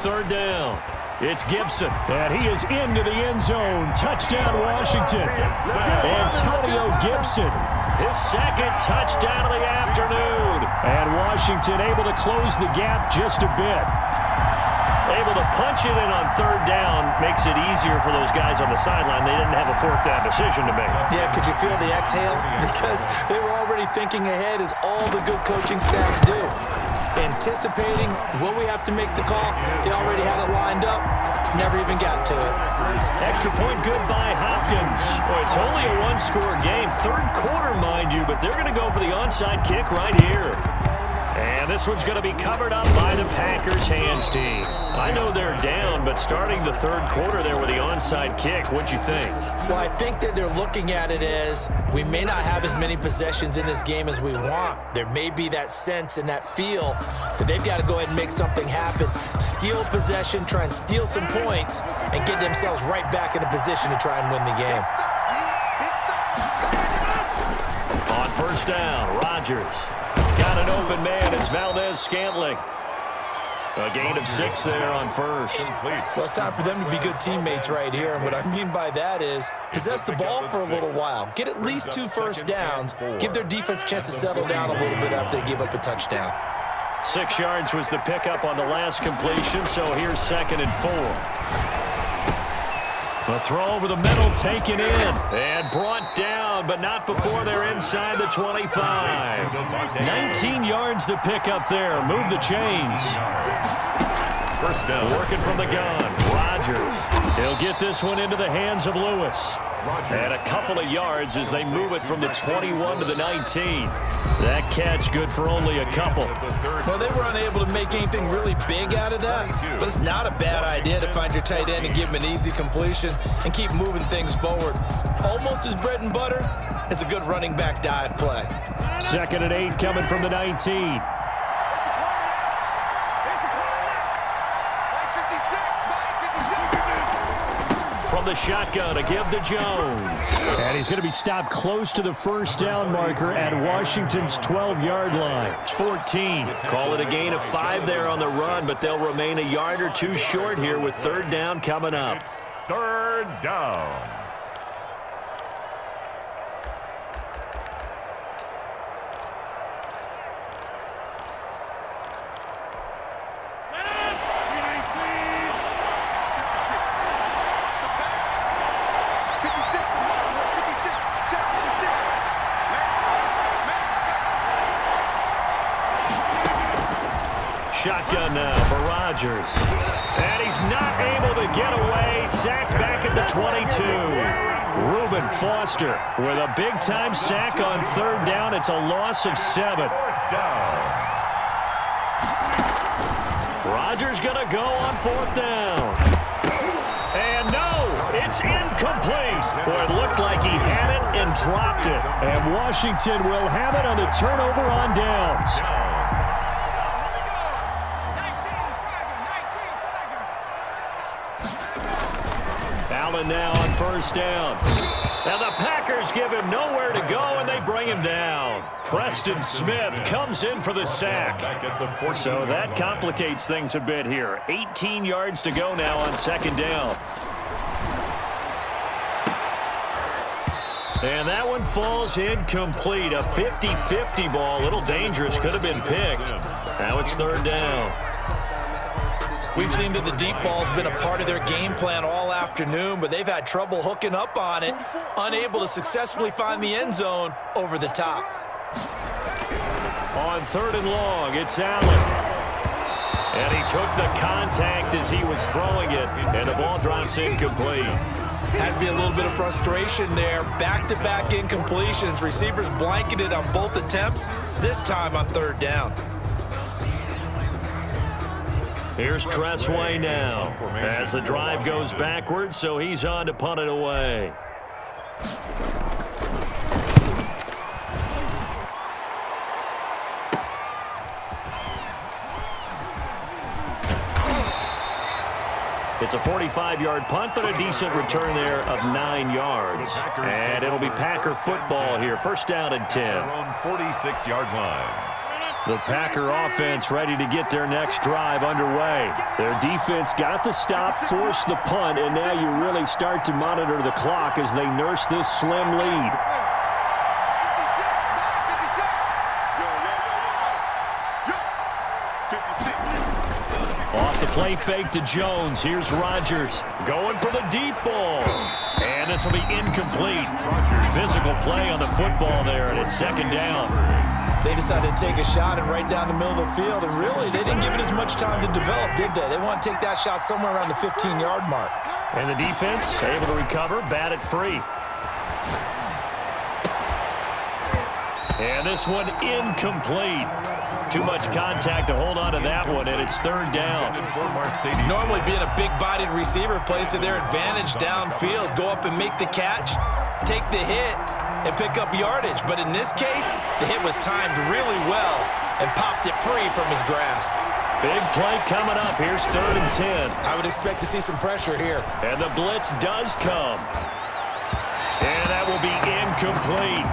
third down. It's Gibson, and he is into the end zone. Touchdown, Washington. Antonio Gibson, his second touchdown of the afternoon. And Washington able to close the gap just a bit. Able to punch it in on third down makes it easier for those guys on the sideline. They didn't have a fourth down decision to make. Yeah, could you feel the exhale? Because they were already thinking ahead, as all the good coaching staffs do. Anticipating, will we have to make the call? They already had it lined up. Never even got to it. Extra point good by Hopkins. Boy, it's only a one-score game. Third quarter, mind you, but they're going to go for the onside kick right here. And this one's going to be covered up by the Packers hands team. I know they're down, but starting the third quarter there with the onside kick, what'd you think? Well, I think that they're looking at it as we may not have as many possessions in this game as we want. There may be that sense and that feel that they've got to go ahead and make something happen. Steal possession, try and steal some points, and get themselves right back in a position to try and win the game. On first down, Rodgers. Got an open man. It's Valdez-Scantling. A gain of 6 there on first. Well, it's time for them to be good teammates right here. And what I mean by that is possess the ball for a little while. Get at least 2 first downs. Give their defense a chance to settle down a little bit after they give up a touchdown. 6 yards was the pickup on the last completion, so here's 2nd and 4. The throw over the middle, taken in, and brought down, but not before they're inside the 25. 19 yards the pickup there. Move the chains. First down. Working from the gun. Rodgers. He'll get this one into the hands of Lewis. And a couple of yards as they move it from the 21 to the 19. That catch good for only a couple. Well, they were unable to make anything really big out of that, but it's not a bad idea to find your tight end and give him an easy completion and keep moving things forward. Almost as bread and butter as a good running back dive play. 2nd and 8 coming from the 19. From the shotgun, a give to Jones. And he's going to be stopped close to the first down marker at Washington's 12-yard line. It's 14. Call it a gain of 5 there on the run, but they'll remain a yard or 2 short here with third down coming up. Third down. Shotgun now for Rodgers. And he's not able to get away. Sacked back at the 22. Reuben Foster with a big-time sack on third down. It's a loss of 7. Rodgers going to go on 4th down. And no, it's incomplete. Boy, it looked like he had it and dropped it. And Washington will have it on the turnover on downs. Allen now on first down. And the Packers give him nowhere to go, and they bring him down. Preston Smith comes in for the sack. So that complicates things a bit here. 18 yards to go now on 2nd down. And that one falls incomplete. A 50-50 ball. A little dangerous. Could have been picked. Now it's 3rd down. We've seen that the deep ball's been a part of their game plan all afternoon, but they've had trouble hooking up on it, unable to successfully find the end zone over the top. On 3rd and long, it's Allen. And he took the contact as he was throwing it, and the ball drops incomplete. Has to be a little bit of frustration there. Back-to-back incompletions. Receivers blanketed on both attempts, this time on 3rd down. Here's Tressway now as the drive goes backwards, so he's on to punt it away. It's a 45-yard punt, but a decent return there of 9 yards. And it'll be Packer football here. First down and 10. On 46-yard line. The Packer offense ready to get their next drive underway. Their defense got the stop, forced the punt, and now you really start to monitor the clock as they nurse this slim lead. Off the play fake to Jones. Here's Rodgers going for the deep ball. And this will be incomplete. Physical play on the football there, and it's second down. They decided to take a shot and right down the middle of the field, and really, they didn't give it as much time to develop, did they? They want to take that shot somewhere around the 15-yard mark. And the defense able to recover, bat it free. And this one incomplete. Too much contact to hold on to that one, and it's third down. Normally being a big-bodied receiver plays to their advantage downfield. Go up and make the catch, take the hit, and pick up yardage. But in this case, the hit was timed really well and popped it free from his grasp. Big play coming up. Here's 3rd and 10. I would expect to see some pressure here. And the blitz does come. And that will be incomplete.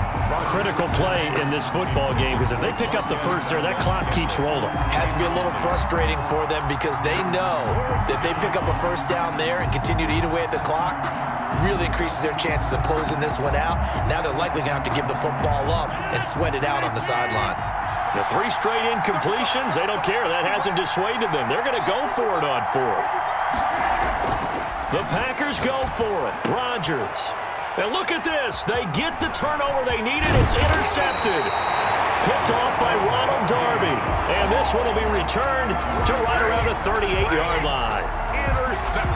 Critical play in this football game, because if they pick up the first there, that clock keeps rolling. Has to be a little frustrating for them because they know that they pick up a first down there and continue to eat away at the clock, really increases their chances of closing this one out. Now they're likely going to have to give the football up and sweat it out on the sideline. The 3 straight incompletions, they don't care. That hasn't dissuaded them. They're going to go for it on 4th. The Packers go for it. Rodgers. And look at this. They get the turnover they needed. It's intercepted. Picked off by Ronald Darby. And this one will be returned to right around the 38-yard line.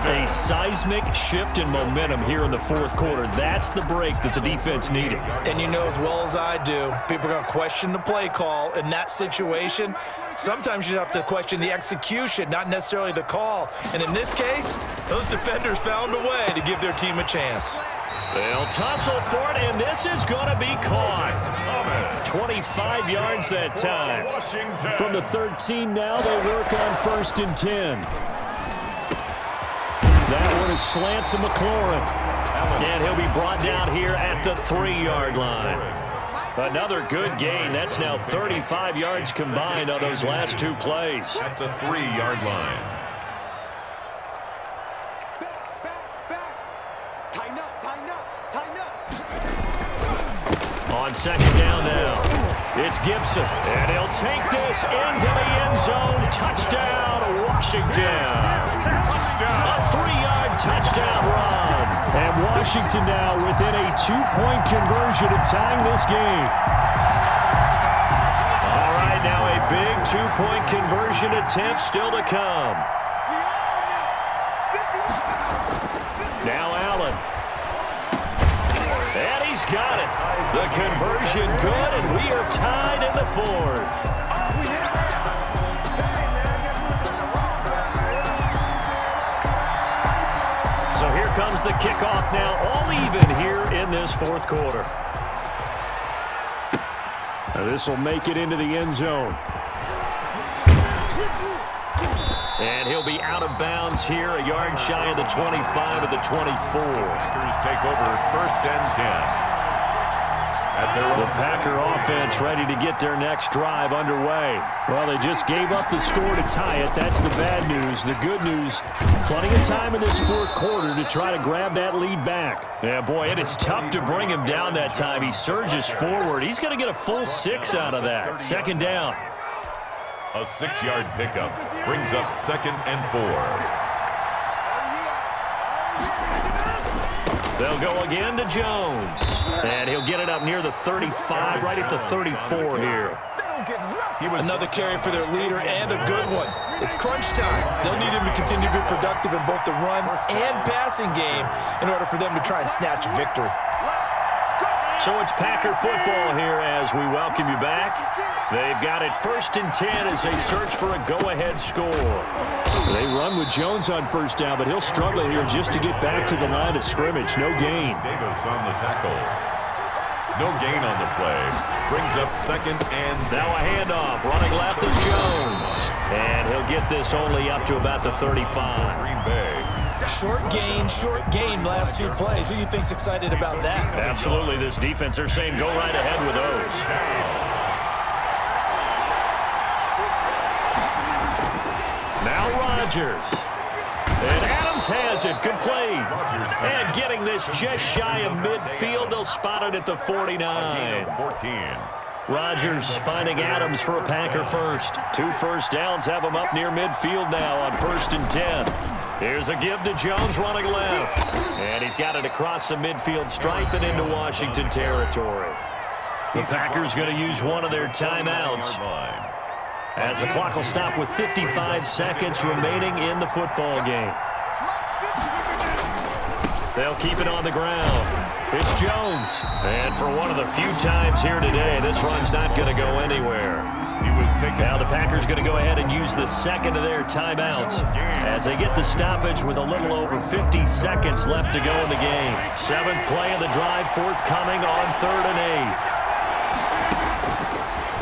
A seismic shift in momentum here in the 4th quarter. That's the break that the defense needed. And you know as well as I do, people are going to question the play call in that situation. Sometimes you have to question the execution, not necessarily the call. And in this case, those defenders found a way to give their team a chance. They'll tussle for it, and this is going to be caught. 25 yards that time. From the 13 now, they work on 1st and 10. That one is slant to McLaurin. And he'll be brought down here at the 3-yard line. Another good gain. That's now 35 yards combined on those last 2 plays. At the 3-yard line. On 2nd down now, it's Gibson. And he'll take this into the end zone. Touchdown, Washington. A 3-yard touchdown run. And Washington now within a 2-point conversion of tying this game. All right, now a big 2-point conversion attempt still to come. Now Allen. And he's got it. The conversion good, and we are tied in the 4th. So here comes the kickoff now, all even here in this 4th quarter. Now this will make it into the end zone. And he'll be out of bounds here, a yard shy of the 25 to the 24. Packers take over 1st and 10. The Packer offense ready to get their next drive underway. Well, they just gave up the score to tie it. That's the bad news. The good news, plenty of time in this 4th quarter to try to grab that lead back. Yeah, boy, it is tough to bring him down that time. He surges forward. He's going to get a full 6 out of that. 2nd down. A 6-yard pickup brings up 2nd and 4. They'll go again to Jones. And he'll get it up near the 35, right at the 34 here. Another carry for their leader and a good one. It's crunch time. They'll need him to continue to be productive in both the run and passing game in order for them to try and snatch a victory. So it's Packer football here as we welcome you back. They've got it 1st and 10 as they search for a go-ahead score. They run with Jones on 1st down, but he'll struggle here just to get back to the line of scrimmage. No gain. Davis on the tackle. No gain on the play. Brings up 2nd and 10. Now a handoff. Running left is Jones. And he'll get this only up to about the 35. Green Bay. Short gain last 2 plays. Who do you think's excited about that? Absolutely. This defense, they're saying go right ahead with those. Rodgers. And Adams has it, complete. And getting this just shy of midfield, they'll spot it at the 49. 14. Rodgers finding Adams for a Packer first. 2 first downs have him up near midfield now on 1st and 10. Here's a give to Jones running left. And he's got it across the midfield stripe and into Washington territory. The Packers going to use one of their timeouts, as the clock will stop with 55 seconds remaining in the football game. They'll keep it on the ground. It's Jones. And for one of the few times here today, this run's not going to go anywhere. Now the Packers going to go ahead and use the second of their timeouts as they get the stoppage with a little over 50 seconds left to go in the game. 7th play of the drive forthcoming on 3rd and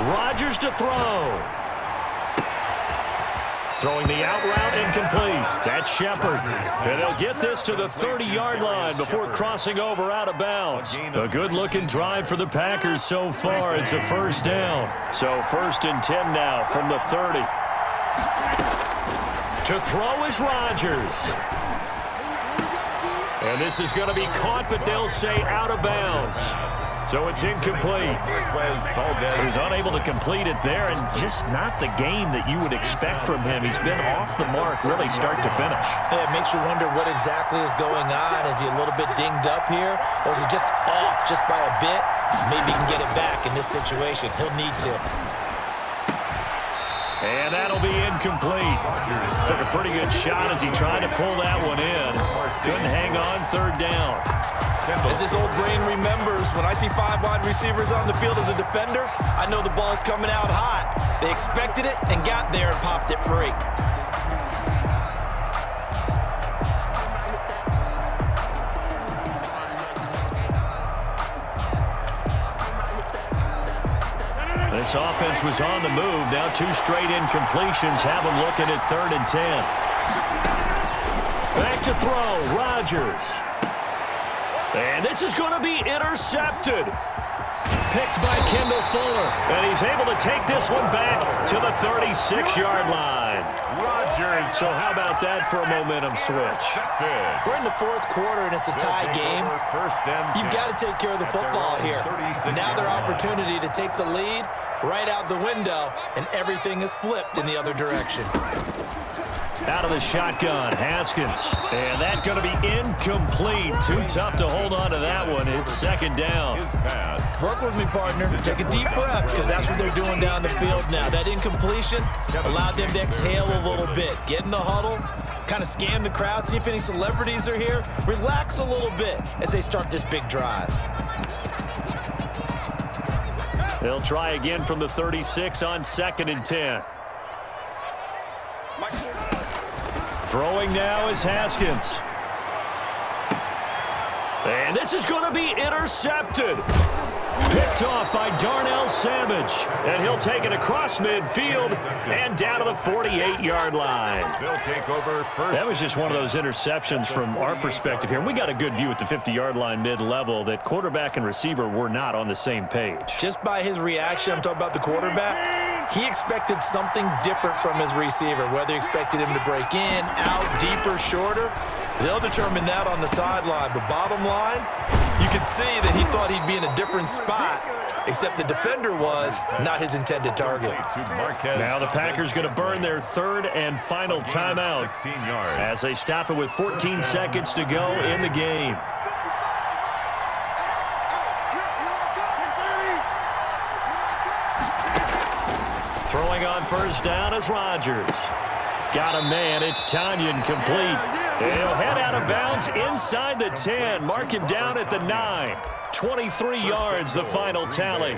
8. Rodgers to throw. Throwing the out route incomplete. That's Shepard. And they'll get this to the 30-yard line before crossing over out of bounds. A good-looking drive for the Packers so far. It's a first down. So 1st and 10 now from the 30. To throw is Rodgers. And this is going to be caught, but they'll say out of bounds. So it's incomplete. He was unable to complete it there, and just not the game that you would expect from him. He's been off the mark really start to finish. Yeah, it makes you wonder what exactly is going on. Is he a little bit dinged up here, or is he just off just by a bit? Maybe he can get it back in this situation. He'll need to. And that'll be incomplete. Took a pretty good shot as he tried to pull that one in. Couldn't hang on 3rd down. As his old brain remembers, when I see 5 wide receivers on the field as a defender, I know the ball's coming out hot. They expected it and got there and popped it free. This offense was on the move. Now 2 straight incompletions have them looking at 3rd and 10. Back to throw, Rodgers. And this is going to be intercepted. Picked by Kendall Fuller. And he's able to take this one back to the 36-yard line. Rodgers. So how about that for a momentum switch? We're in the 4th quarter, and it's a tie game. You've got to take care of the football here. Now their opportunity to take the lead right out the window, and everything is flipped in the other direction. Out of the shotgun, Haskins. And that's going to be incomplete. Too tough to hold on to that one. It's 2nd down. Work with me, partner. Take a deep breath, because that's what they're doing down the field now. That incompletion allowed them to exhale a little bit. Get in the huddle, kind of scan the crowd, see if any celebrities are here. Relax a little bit as they start this big drive. They'll try again from the 36 on 2nd and 10. Throwing now is Haskins. And this is going to be intercepted. Picked off by Darnell Savage. And he'll take it across midfield and down to the 48-yard line. They'll take over first. That was just one of those interceptions from our perspective here. We got a good view at the 50-yard line mid-level that quarterback and receiver were not on the same page. Just by his reaction, I'm talking about the quarterback, he expected something different from his receiver, whether he expected him to break in, out, deeper, shorter. They'll determine that on the sideline. But bottom line, you could see that he thought he'd be in a different spot, except the defender was not his intended target. Now the Packers going to burn their 3rd and final timeout as they stop it with 14 seconds to go in the game. Throwing on 1st down is Rodgers. Got a man. It's Tanyan complete. And he'll head out of bounds inside the 10. Mark him down at the 9. 23 yards, the final tally.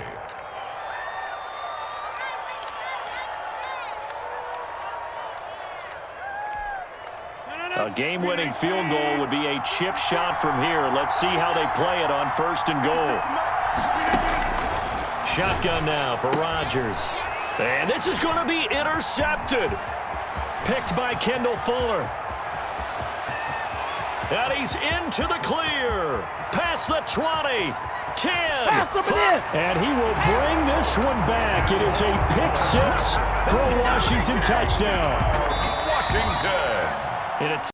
A game-winning field goal would be a chip shot from here. Let's see how they play it on 1st and goal. Shotgun now for Rodgers. And this is going to be intercepted. Picked by Kendall Fuller. And he's into the clear. Past the 20. 10. And he will bring this one back. It is a pick 6 for a Washington touchdown. Washington. In a